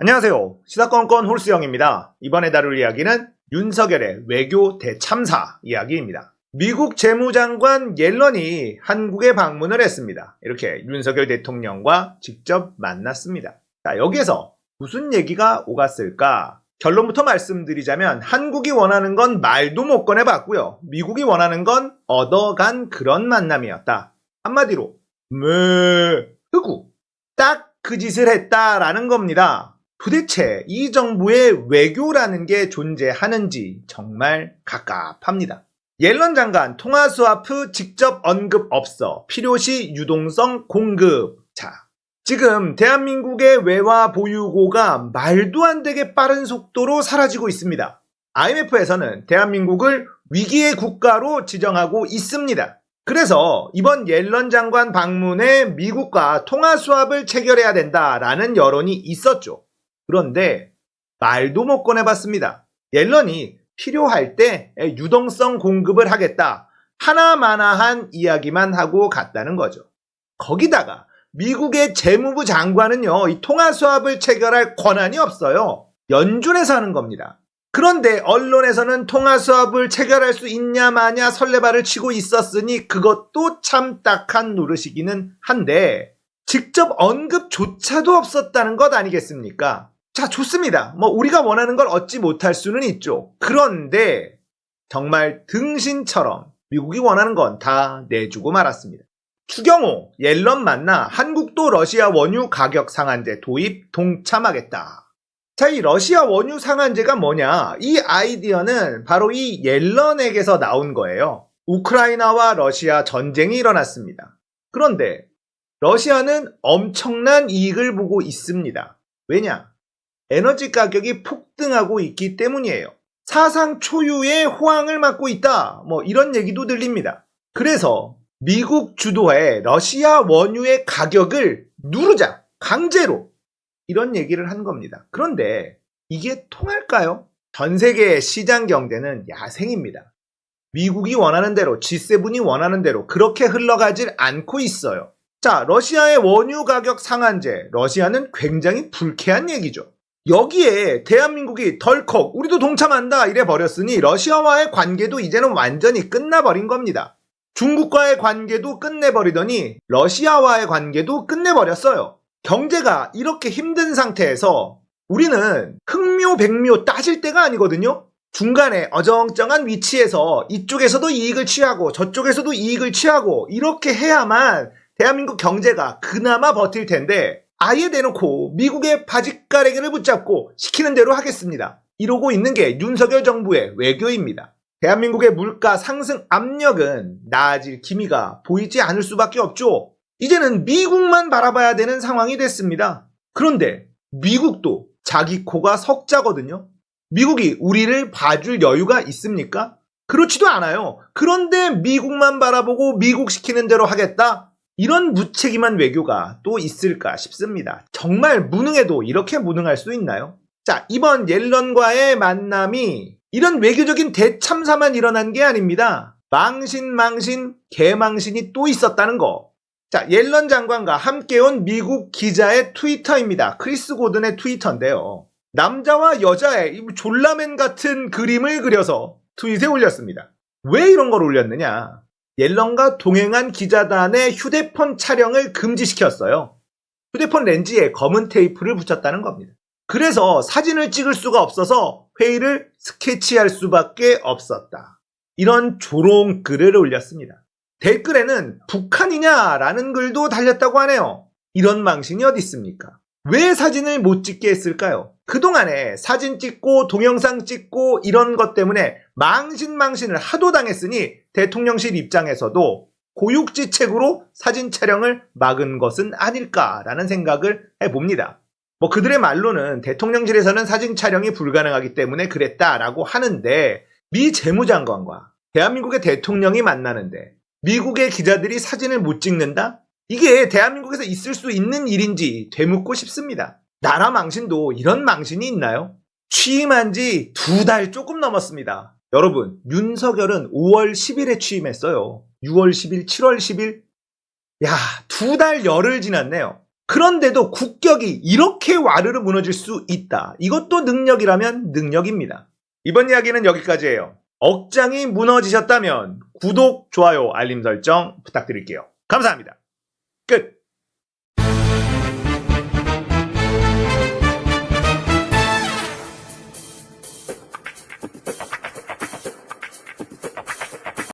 안녕하세요. 시사건건 홀수영입니다. 이번에 다룰 이야기는 윤석열의 외교 대참사 이야기입니다. 미국 재무장관 옐런이 한국에 방문을 했습니다. 이렇게 윤석열 대통령과 직접 만났습니다. 자, 여기에서 무슨 얘기가 오갔을까? 결론부터 말씀드리자면 한국이 원하는 건 말도 못 꺼내봤고요. 미국이 원하는 건 얻어간 그런 만남이었다. 한마디로 흑우 딱 그 짓을 했다라는 겁니다. 도대체 이 정부의 외교라는 게 존재하는지 정말 갑갑합니다. 옐런 장관 통화 스와프 직접 언급 없어. 필요시 유동성 공급. 자, 지금 대한민국의 외화 보유고가 말도 안 되게 빠른 속도로 사라지고 있습니다. IMF에서는 대한민국을 위기의 국가로 지정하고 있습니다. 그래서 이번 옐런 장관 방문에 미국과 통화 수합을 체결해야 된다라는 여론이 있었죠. 그런데 말도 못 꺼내봤습니다. 옐런이 필요할 때 유동성 공급을 하겠다. 하나마나한 이야기만 하고 갔다는 거죠. 거기다가 미국의 재무부 장관은요, 이 통화 수합을 체결할 권한이 없어요. 연준에서 하는 겁니다. 그런데 언론에서는 통화 수합을 체결할 수 있냐 마냐 설레발을 치고 있었으니 그것도 참 딱한 노릇이기는 한데 직접 언급조차도 없었다는 것 아니겠습니까? 자, 좋습니다. 우리가 원하는 걸 얻지 못할 수는 있죠. 그런데 정말 등신처럼 미국이 원하는 건 다 내주고 말았습니다. 추경호, 옐런 만나 한국도 러시아 원유 가격 상한제 도입 동참하겠다. 자, 이 러시아 원유 상한제가 뭐냐? 이 아이디어는 바로 이 옐런에게서 나온 거예요. 우크라이나와 러시아 전쟁이 일어났습니다. 그런데 러시아는 엄청난 이익을 보고 있습니다. 왜냐? 에너지 가격이 폭등하고 있기 때문이에요. 사상 초유의 호황을 맞고 있다. 이런 얘기도 들립니다. 그래서 미국 주도의 러시아 원유의 가격을 누르자. 강제로. 이런 얘기를 한 겁니다. 그런데 이게 통할까요? 전 세계의 시장 경제는 야생입니다. 미국이 원하는 대로, G7이 원하는 대로 그렇게 흘러가질 않고 있어요. 자, 러시아의 원유 가격 상한제, 러시아는 굉장히 불쾌한 얘기죠. 여기에 대한민국이 덜컥 우리도 동참한다 이래 버렸으니 러시아와의 관계도 이제는 완전히 끝나버린 겁니다. 중국과의 관계도 끝내버리더니 러시아와의 관계도 끝내버렸어요. 경제가 이렇게 힘든 상태에서 우리는 흑묘 백묘 따질 때가 아니거든요. 중간에 어정쩡한 위치에서 이쪽에서도 이익을 취하고 저쪽에서도 이익을 취하고 이렇게 해야만 대한민국 경제가 그나마 버틸 텐데 아예 대놓고 미국의 바짓가래기를 붙잡고 시키는 대로 하겠습니다. 이러고 있는 게 윤석열 정부의 외교입니다. 대한민국의 물가 상승 압력은 나아질 기미가 보이지 않을 수밖에 없죠. 이제는 미국만 바라봐야 되는 상황이 됐습니다. 그런데 미국도 자기 코가 석자거든요. 미국이 우리를 봐줄 여유가 있습니까? 그렇지도 않아요. 그런데 미국만 바라보고 미국 시키는 대로 하겠다? 이런 무책임한 외교가 또 있을까 싶습니다. 정말 무능해도 이렇게 무능할 수 있나요? 자, 이번 옐런과의 만남이 이런 외교적인 대참사만 일어난 게 아닙니다. 망신, 개망신이 또 있었다는 거. 자, 옐런 장관과 함께 온 미국 기자의 트위터입니다. 크리스 고든의 트위터인데요. 남자와 여자의 졸라맨 같은 그림을 그려서 트윗에 올렸습니다. 왜 이런 걸 올렸느냐? 옐런과 동행한 기자단의 휴대폰 촬영을 금지시켰어요. 휴대폰 렌즈에 검은 테이프를 붙였다는 겁니다. 그래서 사진을 찍을 수가 없어서 회의를 스케치할 수밖에 없었다. 이런 조롱글을 올렸습니다. 댓글에는 북한이냐라는 글도 달렸다고 하네요. 이런 망신이 어디 있습니까? 왜 사진을 못 찍게 했을까요? 그동안에 사진 찍고 동영상 찍고 이런 것 때문에 망신을 하도 당했으니 대통령실 입장에서도 고육지책으로 사진 촬영을 막은 것은 아닐까라는 생각을 해봅니다. 그들의 말로는 대통령실에서는 사진 촬영이 불가능하기 때문에 그랬다라고 하는데 미 재무장관과 대한민국의 대통령이 만나는데 미국의 기자들이 사진을 못 찍는다? 이게 대한민국에서 있을 수 있는 일인지 되묻고 싶습니다. 나라 망신도 이런 망신이 있나요? 취임한 지 2달 조금 넘었습니다. 여러분, 윤석열은 5월 10일에 취임했어요. 6월 10일, 7월 10일? 야, 2달 열흘 지났네요. 그런데도 국격이 이렇게 와르르 무너질 수 있다. 이것도 능력이라면 능력입니다. 이번 이야기는 여기까지예요. 억장이 무너지셨다면 구독, 좋아요, 알림 설정 부탁드릴게요. 감사합니다. 끝!